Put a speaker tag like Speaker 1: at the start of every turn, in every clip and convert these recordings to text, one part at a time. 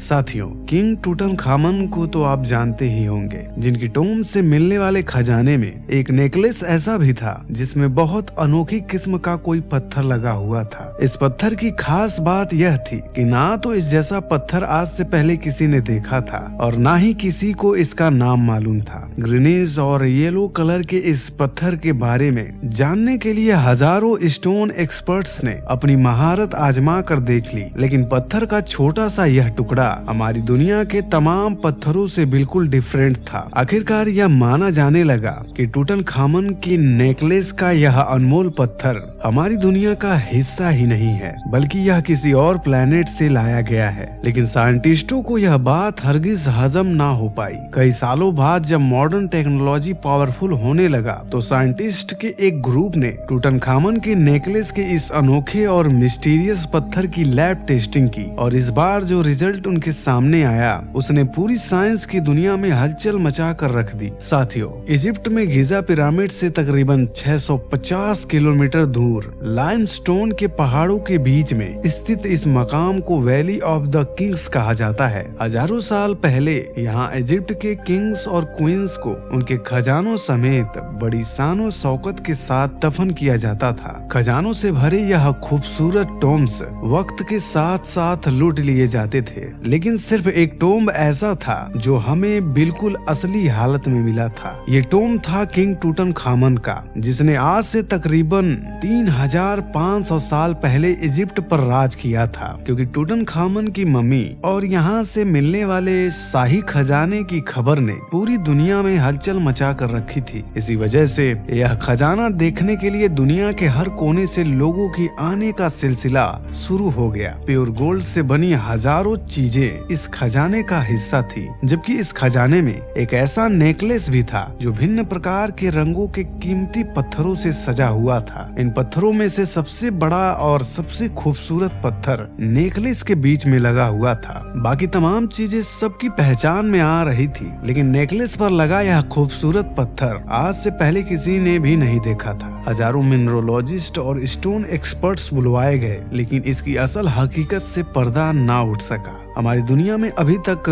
Speaker 1: साथियों, किंग टूटनखामन को तो आप जानते ही होंगे, जिनकी टोम्ब से मिलने वाले खजाने में एक नेकलेस ऐसा भी था जिसमें बहुत अनोखी किस्म का कोई पत्थर लगा हुआ था। इस पत्थर की खास बात यह थी कि ना तो इस जैसा पत्थर आज से पहले किसी ने देखा था और ना ही किसी को इसका नाम मालूम था। ग्रीनिश और येलो कलर के इस पत्थर के बारे में जानने के लिए हजारों स्टोन एक्सपर्ट्स ने अपनी महारत आजमा कर देख ली, लेकिन पत्थर का छोटा सा यह टुकड़ा हमारी दुनिया के तमाम पत्थरों से बिल्कुल डिफरेंट था। आखिरकार यह माना जाने लगा कि टूटनखामन की नेकलेस का यह अनमोल पत्थर हमारी दुनिया का हिस्सा ही नहीं है, बल्कि यह किसी और प्लेनेट से लाया गया है। लेकिन साइंटिस्टों को यह बात हरगिज हजम ना हो पाई। कई सालों बाद जब मॉडर्न टेक्नोलॉजी पावरफुल होने लगा तो साइंटिस्ट के एक ग्रुप ने टूटनखामन के नेकलेस के इस अनोखे और मिस्टीरियस पत्थर की लैब टेस्टिंग की और इस बार जो रिजल्ट उनके सामने आया उसने पूरी साइंस की दुनिया में हलचल मचा कर रख दी। साथियों, इजिप्ट में गिजा पिरामिड से तकरीबन 650 किलोमीटर दूर लाइमस्टोन के पहाड़ों के बीच में स्थित इस मकाम को वैली ऑफ द किंग्स कहा जाता है। हजारों साल पहले यहाँ इजिप्ट के किंग्स और क्वींस को उनके खजानों समेत बड़ी शानो शौकत के साथ दफन किया जाता था। खजानों से भरे यह खूबसूरत टोम्ब्स वक्त के साथ साथ लूट लिए जाते थे, लेकिन सिर्फ एक टोम्ब ऐसा था जो हमें बिल्कुल असली हालत में मिला था। ये टोम्ब था किंग टूटनखामन का, जिसने आज से तकरीबन 3500 साल पहले इजिप्ट पर राज किया था। क्योंकि टूटनखामन की मम्मी और यहाँ से मिलने वाले शाही खजाने की खबर ने पूरी दुनिया में हलचल मचा कर रखी थी। इसी वजह से यह खजाना देखने के लिए दुनिया के हर कोने से लोगों की आने का सिलसिला शुरू हो गया। प्योर गोल्ड से बनी हजारों चीजें इस खजाने का हिस्सा थी, जबकि इस खजाने में एक ऐसा नेकलेस भी था जो भिन्न प्रकार के रंगों के कीमती पत्थरों से सजा हुआ था। इन पत्थरों में से सबसे बड़ा और सबसे खूबसूरत पत्थर नेकलेस के बीच में लगा हुआ था। बाकी तमाम चीजें सबकी पहचान में आ रही थी, लेकिन नेकलेस पर लगा यह खूबसूरत पत्थर आज से पहले किसी ने भी नहीं देखा था। हजारों मिनरोलॉजिस्ट और स्टोन एक्सपर्ट्स बुलवाए गए, लेकिन इसकी असल हकीकत से पर्दा ना उठ सका। हमारी दुनिया में अभी तक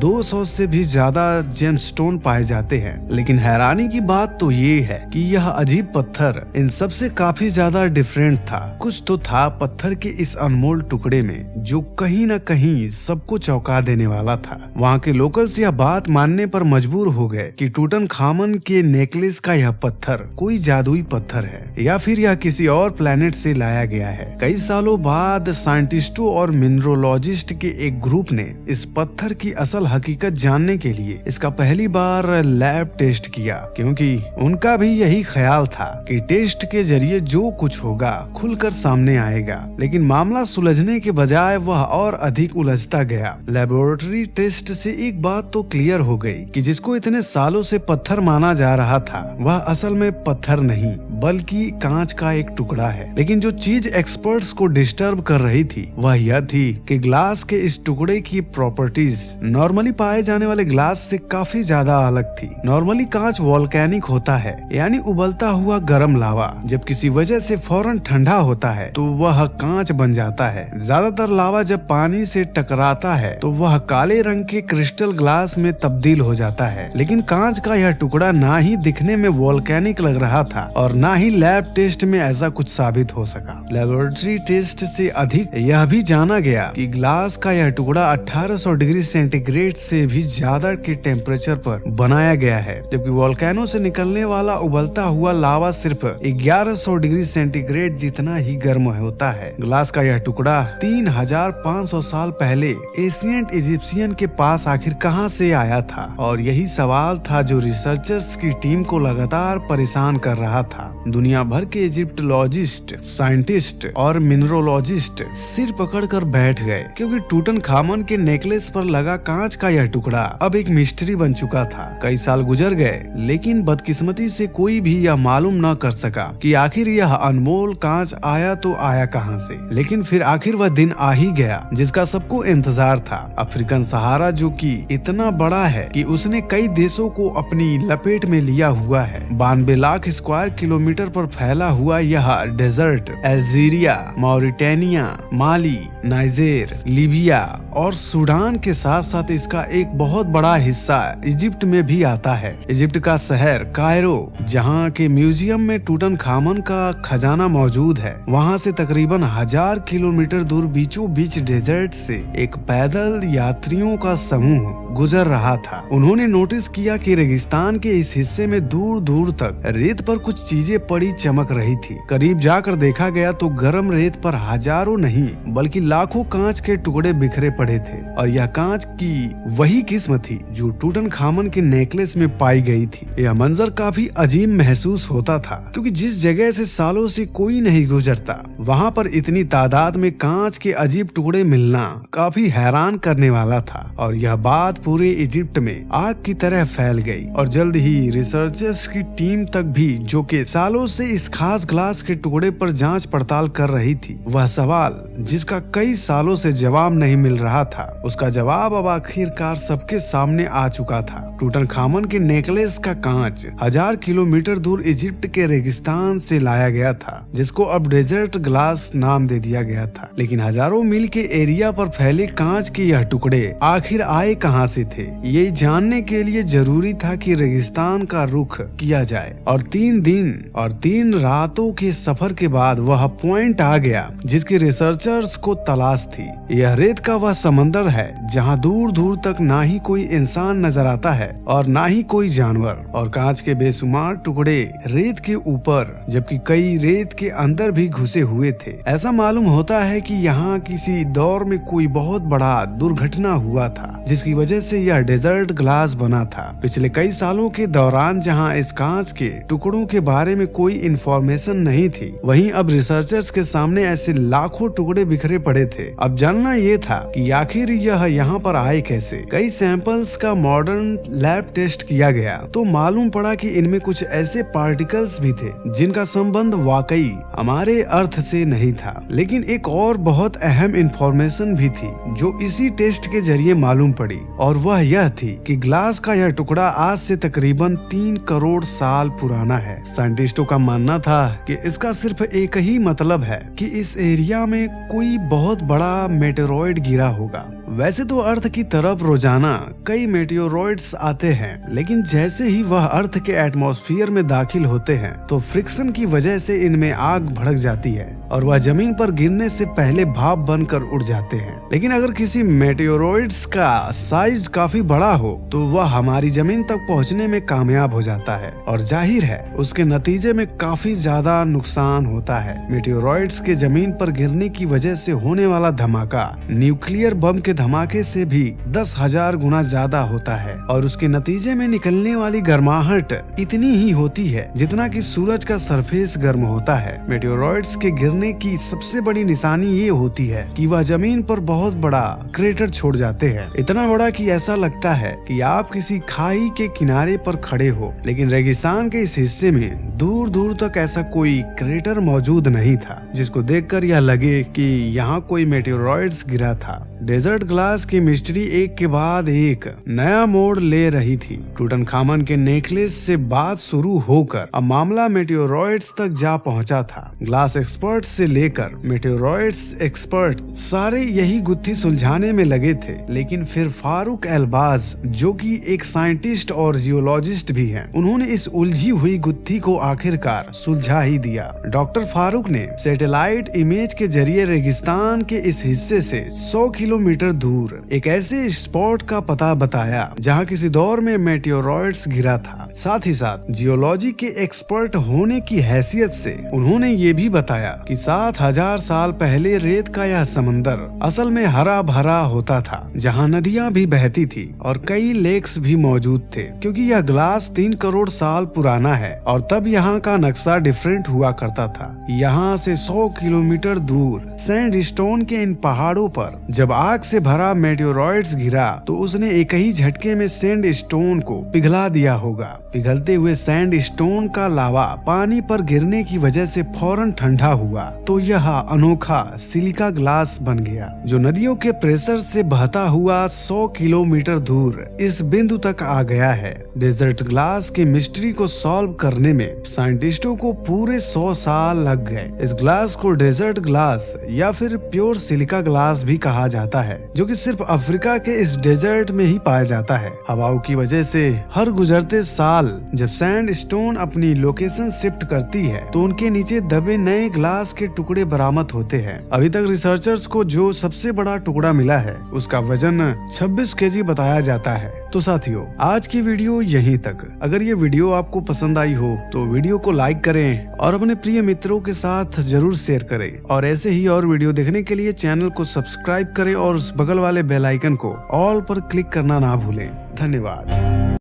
Speaker 1: 200 से भी ज्यादा जेमस्टोन पाए जाते हैं, लेकिन हैरानी की बात तो ये है कि यह अजीब पत्थर इन सब से काफी ज्यादा डिफरेंट था। कुछ तो था पत्थर के इस अनमोल टुकड़े में जो कहीं न कहीं सबको चौंका देने वाला था। वहाँ के लोकल्स यह बात मानने पर मजबूर हो गए कि टूटनखामन के नेकलेस का यह पत्थर कोई जादुई पत्थर है या फिर यह किसी और प्लेनेट से लाया गया है। कई सालों बाद साइंटिस्टों और मिनरोलॉजिस्ट के एक ग्रुप ने इस पत्थर की असल हकीकत जानने के लिए इसका पहली बार लैब टेस्ट किया, क्योंकि उनका भी यही ख्याल था कि टेस्ट के जरिए जो कुछ होगा खुलकर सामने आएगा। लेकिन मामला सुलझने के बजाय वह और अधिक उलझता गया। लेबोरेटरी टेस्ट से एक बात तो क्लियर हो गई कि जिसको इतने सालों से पत्थर माना जा रहा था वह असल में पत्थर नहीं बल्कि कांच का एक टुकड़ा है। लेकिन जो चीज एक्सपर्ट्स को डिस्टर्ब कर रही थी वह यह थी कि ग्लास के इस टुकड़े की प्रॉपर्टीज नॉर्मली पाए जाने वाले ग्लास से काफी ज्यादा अलग थी। नॉर्मली कांच वोल्केनिक होता है, यानी उबलता हुआ गर्म लावा जब किसी वजह से फौरन ठंडा होता है तो वह कांच बन जाता है। ज्यादातर लावा जब पानी से टकराता है तो वह काले रंग के क्रिस्टल ग्लास में तब्दील हो जाता है। लेकिन कांच का यह टुकड़ा ना ही दिखने में वोल्केनिक लग रहा था और ना ही लैब टेस्ट में ऐसा कुछ साबित हो सका। लेबोरेटरी टेस्ट से अधिक यह भी जाना गया कि ग्लास का यह टुकड़ा 1800 डिग्री सेंटीग्रेड से भी ज्यादा के टेम्परेचर पर बनाया गया है, जबकि वोल्केनो से निकलने वाला उबलता हुआ लावा सिर्फ 1100 डिग्री सेंटीग्रेड जितना ही गर्म होता है। ग्लास का यह टुकड़ा 3500 साल पहले एशियंट इजिप्शियन के पास आखिर कहां से आया था, और यही सवाल था जो रिसर्चर्स की टीम को लगातार परेशान कर रहा था। दुनिया भर के इजिप्टोलॉजिस्ट, साइंटिस्ट और मिनरोलॉजिस्ट सिर पकड़कर बैठ गए, क्योंकि टूटनखामन के नेकलेस पर लगा कांच का यह टुकड़ा अब एक मिस्ट्री बन चुका था। कई साल गुजर गए, लेकिन बदकिस्मती से कोई भी यह मालूम न कर सका कि आखिर यह अनमोल कांच आया तो आया कहां से। लेकिन फिर आखिर वह दिन आ ही गया जिसका सबको इंतजार था। अफ्रीकन सहारा, जो कि इतना बड़ा है कि उसने कई देशों को अपनी लपेट में लिया हुआ है। 92 लाख स्क्वायर किलोमीटर पर फैला हुआ यह डेजर्ट अल्जीरिया, मॉरिटानिया, माली, नाइजेर, लीबिया और सूडान के साथ साथ इसका एक बहुत बड़ा हिस्सा इजिप्ट में भी आता है। इजिप्ट का शहर कायरो, जहाँ के म्यूजियम में टूटनखामन का खजाना मौजूद है, वहाँ से तकरीबन 1000 किलोमीटर दूर बीचों बीच डेजर्ट से एक पैदल यात्रियों का समूह गुजर रहा था। उन्होंने नोटिस किया कि रेगिस्तान के इस हिस्से में दूर दूर तक रेत पर कुछ चीजें पड़ी चमक रही थी। करीब जाकर देखा गया तो गर्म रेत पर हजारों नहीं बल्कि लाखों कांच के टुकड़े बिखरे पड़े थे, और यह कांच की वही किस्म थी जो टूटनखामन के नेकलेस में पाई गई थी। यह मंजर काफी अजीब महसूस होता था, क्योंकि जिस जगह से सालों से कोई नहीं गुजरता, वहाँ पर इतनी तादाद में कांच के अजीब टुकड़े मिलना काफी हैरान करने वाला था। और यह बात पूरे इजिप्ट में आग की तरह फैल गई, और जल्द ही रिसर्चर्स की टीम तक भी, जो कि सालों से इस खास ग्लास के टुकड़े पर जांच पड़ताल कर रही थी, वह सवाल जिसका कई सालों से जवाब नहीं मिल रहा था, उसका जवाब अब आखिरकार सबके सामने आ चुका था। टूटनखामन के नेकलेस का कांच 1000 किलोमीटर दूर इजिप्ट के रेगिस्तान से लाया गया था, जिसको अब डेजर्ट ग्लास नाम दे दिया गया था। लेकिन हजारों मील के एरिया पर फैले कांच के यह टुकड़े आखिर आए कहां से थे, ये जानने के लिए जरूरी था कि रेगिस्तान का रुख किया जाए। और 3 दिन और 3 रातों के सफर के बाद वह पॉइंट आ गया जिसकी रिसर्चर्स को तलाश थी। यह रेत का वह समंदर है जहां दूर दूर तक ना ही कोई इंसान नजर आता है और ना ही कोई जानवर, और कांच के बेशुमार टुकड़े रेत के ऊपर, जबकि कई रेत के अंदर भी घुसे हुए थे। ऐसा मालूम होता है कि यहाँ किसी दौर में कोई बहुत बड़ा दुर्घटना हुआ था, जिसकी वजह से यह डेजर्ट ग्लास बना था। पिछले कई सालों के दौरान जहां इस कांच के टुकड़ों के बारे में कोई इंफॉर्मेशन नहीं थी, वहीं अब रिसर्चर्स के सामने ऐसे लाखों टुकड़े बिखरे पड़े थे। अब जानना ये था कि आखिर यह यहाँ पर आए कैसे। कई सैंपल्स का मॉडर्न लैब टेस्ट किया गया तो मालूम पड़ा कि इनमें कुछ ऐसे पार्टिकल्स भी थे जिनका संबंध वाकई हमारे अर्थ से नहीं था। लेकिन एक और बहुत अहम इंफॉर्मेशन भी थी जो इसी टेस्ट के जरिए मालूम पड़ी, और वह यह थी कि ग्लास का यह टुकड़ा आज से तकरीबन 3 करोड़ साल पुराना है। साइंटिस्टों का मानना था कि इसका सिर्फ एक ही मतलब है कि इस एरिया में कोई बहुत बड़ा मेटेरॉइड गिरा होगा। वैसे तो अर्थ की तरफ रोजाना कई मेटेओरॉइड्स आते हैं, लेकिन जैसे ही वह अर्थ के एटमॉस्फेयर में दाखिल होते हैं तो फ्रिक्शन की वजह से इनमें आग भड़क जाती है और वह जमीन पर गिरने से पहले भाप बनकर उड़ जाते हैं। लेकिन अगर किसी मेटेओरॉइड्स का साइज काफी बड़ा हो तो वह हमारी जमीन तक पहुंचने में कामयाब हो जाता है, और जाहिर है उसके नतीजे में काफी ज्यादा नुकसान होता है। मेटेओरॉइड्स के जमीन पर गिरने की वजह से होने वाला धमाका न्यूक्लियर बम के धमाके से भी 10,000 गुना ज्यादा होता है, और उसके नतीजे में निकलने वाली गर्माहट इतनी ही होती है जितना कि सूरज का सरफेस गर्म होता है। मेटेओरॉइड्स के गिरने की सबसे बड़ी निशानी ये होती है कि वह जमीन पर बहुत बड़ा क्रेटर छोड़ जाते हैं, इतना बड़ा कि ऐसा लगता है कि आप किसी खाई के किनारे पर खड़े हो। लेकिन रेगिस्तान के इस हिस्से में दूर दूर तक ऐसा कोई क्रेटर मौजूद नहीं था जिसको देखकर यह लगे कि यहाँ कोई मेटेओरॉइड्स गिरा था। डेजर्ट ग्लास की मिस्ट्री एक के बाद एक नया मोड़ ले रही थी। टूटनखामन के नेकलेस से बात शुरू होकर अब मामला मेटेओरॉइड्स तक जा पहुंचा था। ग्लास एक्सपर्ट से लेकर मेटेओरॉइड्स एक्सपर्ट सारे यही गुत्थी सुलझाने में लगे थे। लेकिन फिर फारूक एल्बाज, जो कि एक साइंटिस्ट और जियोलॉजिस्ट भी हैं, उन्होंने इस उलझी हुई गुत्थी को आखिरकार सुलझा ही दिया। डॉक्टर फारूक ने सैटेलाइट इमेज के जरिए रेगिस्तान के इस हिस्से से 100 किलोमीटर दूर एक ऐसे स्पॉट का पता बताया जहां किसी दौर में मेटेओरॉइड्स गिरा था। साथ ही साथ जियोलॉजी के एक्सपर्ट होने की हैसियत से उन्होंने ये भी बताया कि 7000 साल पहले रेत का यह समंदर असल में हरा भरा होता था, जहां नदियां भी बहती थी और कई लेक्स भी मौजूद थे। क्योंकि यह ग्लास 3 करोड़ साल पुराना है और तब यहाँ का नक्शा डिफरेंट हुआ करता था। यहाँ से 100 किलोमीटर दूर सैंडस्टोन के इन पहाड़ों पर जब आग से भरा मेटेओरॉइड्स गिरा तो उसने एक ही झटके में सैंडस्टोन को पिघला दिया होगा। पिघलते हुए सैंडस्टोन का लावा पानी पर गिरने की वजह से फौरन ठंडा हुआ तो यह अनोखा सिलिका ग्लास बन गया, जो नदियों के प्रेशर से बहता हुआ 100 किलोमीटर दूर इस बिंदु तक आ गया है। डेजर्ट ग्लास की मिस्ट्री को सॉल्व करने में साइंटिस्टों को पूरे 100 साल लग गए। इस ग्लास को डेजर्ट ग्लास या फिर प्योर सिलिका ग्लास भी कहा जाता जाता है, जो कि सिर्फ अफ्रीका के इस डेजर्ट में ही पाया जाता है। हवाओं की वजह से हर गुजरते साल जब सैंडस्टोन अपनी लोकेशन शिफ्ट करती है तो उनके नीचे दबे नए ग्लास के टुकड़े बरामद होते हैं। अभी तक रिसर्चर्स को जो सबसे बड़ा टुकड़ा मिला है उसका वजन 26 केजी बताया जाता है। तो साथियों, आज की वीडियो यहीं तक। अगर ये वीडियो आपको पसंद आई हो तो वीडियो को लाइक करें और अपने प्रिय मित्रों के साथ जरूर शेयर करें, और ऐसे ही और वीडियो देखने के लिए चैनल को सब्सक्राइब करें और उस बगल वाले बेल आइकन को ऑल पर क्लिक करना ना भूलें। धन्यवाद।